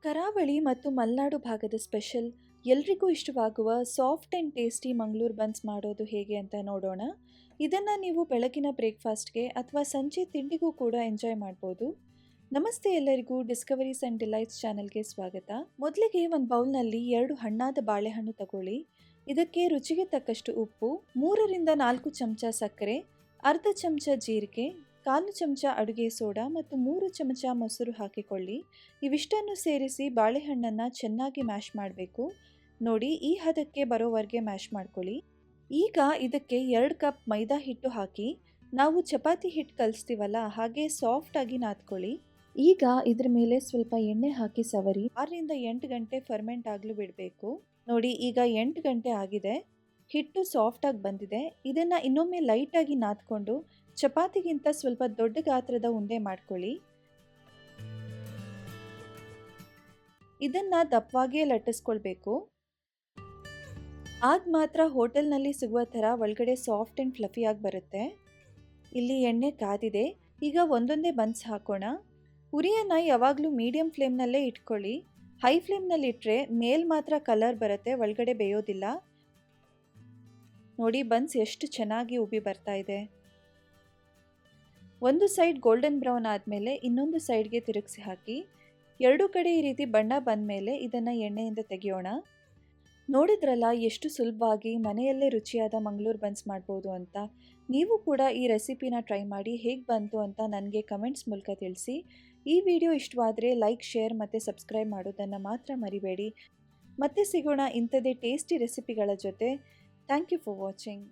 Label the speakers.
Speaker 1: ಕರಾವಳಿ ಮತ್ತು ಮಲೆನಾಡು ಭಾಗದ ಸ್ಪೆಷಲ್ ಎಲ್ರಿಗೂ ಇಷ್ಟವಾಗುವ soft and tasty Mangaluru buns ಮಾಡೋದು ಹೇಗೆ ಅಂತ ನೋಡೋಣ. ಇದನ್ನು ನೀವು ಬೆಳಗಿನ ಬ್ರೇಕ್ಫಾಸ್ಟ್ಗೆ ಅಥವಾ ಸಂಜೆ ತಿಂಡಿಗೂ ಕೂಡ ಎಂಜಾಯ್ ಮಾಡ್ಬೋದು. ನಮಸ್ತೆ ಎಲ್ಲರಿಗೂ, ಡಿಸ್ಕವರೀಸ್ ಆ್ಯಂಡ್ ಡಿಲೈಟ್ಸ್ ಚಾನಲ್ಗೆ ಸ್ವಾಗತ. ಮೊದಲಿಗೆ ಒಂದು ಬೌಲ್ನಲ್ಲಿ 2 ಹಣ್ಣಾದ ಬಾಳೆಹಣ್ಣು ತಗೊಳ್ಳಿ. ಇದಕ್ಕೆ ರುಚಿಗೆ ತಕ್ಕಷ್ಟು ಉಪ್ಪು, 3ರಿಂದ 4 ಚಮಚ ಸಕ್ಕರೆ, ಅರ್ಧ ಚಮಚ ಜೀರಿಗೆ, 1/4 ಚಮಚ ಅಡುಗೆ ಸೋಡಾ ಮತ್ತು 3 ಚಮಚ ಮೊಸರು ಹಾಕಿಕೊಳ್ಳಿ. ಇವಿಷ್ಟನ್ನು ಸೇರಿಸಿ ಬಾಳೆಹಣ್ಣನ್ನು ಚೆನ್ನಾಗಿ ಮ್ಯಾಶ್ ಮಾಡಬೇಕು. ನೋಡಿ, ಈ ಹದಕ್ಕೆ ಬರೋವರೆಗೆ ಮ್ಯಾಶ್ ಮಾಡ್ಕೊಳ್ಳಿ. ಈಗ ಇದಕ್ಕೆ 2 ಕಪ್ ಮೈದಾ ಹಿಟ್ಟು ಹಾಕಿ ನಾವು ಚಪಾತಿ ಹಿಟ್ಟು ಕಲಿಸ್ತೀವಲ್ಲ ಹಾಗೆ ಸಾಫ್ಟಾಗಿ ನಾದ್ಕೊಳ್ಳಿ. ಈಗ ಇದ್ರ ಮೇಲೆ ಸ್ವಲ್ಪ ಎಣ್ಣೆ ಹಾಕಿ ಸವರಿ 6ರಿಂದ 8 ಗಂಟೆ ಫರ್ಮೆಂಟ್ ಆಗಲು ಬಿಡಬೇಕು. ನೋಡಿ, ಈಗ 8 ಗಂಟೆ ಆಗಿದೆ, ಹಿಟ್ಟು ಸಾಫ್ಟಾಗಿ ಬಂದಿದೆ. ಇದನ್ನು ಇನ್ನೊಮ್ಮೆ ಲೈಟಾಗಿ ನಾದ್ಕೊಂಡು ಚಪಾತಿಗಿಂತ ಸ್ವಲ್ಪ ದೊಡ್ಡ ಗಾತ್ರದ ಉಂಡೆ ಮಾಡ್ಕೊಳ್ಳಿ. ಇದನ್ನು ದಪ್ಪವಾಗಿಯೇ ಲಟ್ಟಿಸ್ಕೊಳ್ಬೇಕು. ಆಗ ಮಾತ್ರ ಹೋಟೆಲ್ನಲ್ಲಿ ಸಿಗುವ ಥರ ಒಳಗಡೆ ಸಾಫ್ಟ್ ಆ್ಯಂಡ್ ಫ್ಲಫಿಯಾಗಿ ಬರುತ್ತೆ. ಇಲ್ಲಿ ಎಣ್ಣೆ ಕಾದಿದೆ. ಈಗ ಒಂದೊಂದೇ ಬನ್ಸ್ ಹಾಕೋಣ. ಉರಿಯನ್ನು ಯಾವಾಗಲೂ ಮೀಡಿಯಂ ಫ್ಲೇಮ್ನಲ್ಲೇ ಇಟ್ಕೊಳ್ಳಿ. ಹೈ ಫ್ಲೇಮ್ನಲ್ಲಿ ಇಟ್ಟರೆ ಮೇಲ್ ಮಾತ್ರ ಕಲರ್ ಬರುತ್ತೆ, ಒಳಗಡೆ ಬೇಯೋದಿಲ್ಲ. ನೋಡಿ, ಬನ್ಸ್ ಎಷ್ಟು ಚೆನ್ನಾಗಿ ಉಬ್ಬಿ ಬರ್ತಾ ಇದೆ. ಒಂದು ಸೈಡ್ ಗೋಲ್ಡನ್ ಬ್ರೌನ್ ಆದಮೇಲೆ ಇನ್ನೊಂದು ಸೈಡ್ಗೆ ತಿರುಗಿಸಿ ಹಾಕಿ. 2 ಕಡೆ ಈ ರೀತಿ ಬಣ್ಣ ಬಂದ ಮೇಲೆ ಇದನ್ನು ಎಣ್ಣೆಯಿಂದ ತೆಗೆಯೋಣ. ನೋಡಿದ್ರಲ್ಲ ಎಷ್ಟು ಸುಲಭವಾಗಿ ಮನೆಯಲ್ಲೇ ರುಚಿಯಾದ ಮಂಗಳೂರು ಬನ್ಸ್ ಮಾಡ್ಬೋದು ಅಂತ. ನೀವು ಕೂಡ ಈ ರೆಸಿಪಿನ ಟ್ರೈ ಮಾಡಿ ಹೇಗೆ ಬಂತು ಅಂತ ನನಗೆ ಕಮೆಂಟ್ಸ್ ಮೂಲಕ ತಿಳಿಸಿ. ಈ ವಿಡಿಯೋ ಇಷ್ಟವಾದರೆ ಲೈಕ್, ಶೇರ್ ಮತ್ತು ಸಬ್ಸ್ಕ್ರೈಬ್ ಮಾಡೋದನ್ನು ಮಾತ್ರ ಮರಿಬೇಡಿ. ಮತ್ತೆ ಸಿಗೋಣ ಇಂಥದೇ ಟೇಸ್ಟಿ ರೆಸಿಪಿಗಳ ಜೊತೆ. Thank you for watching.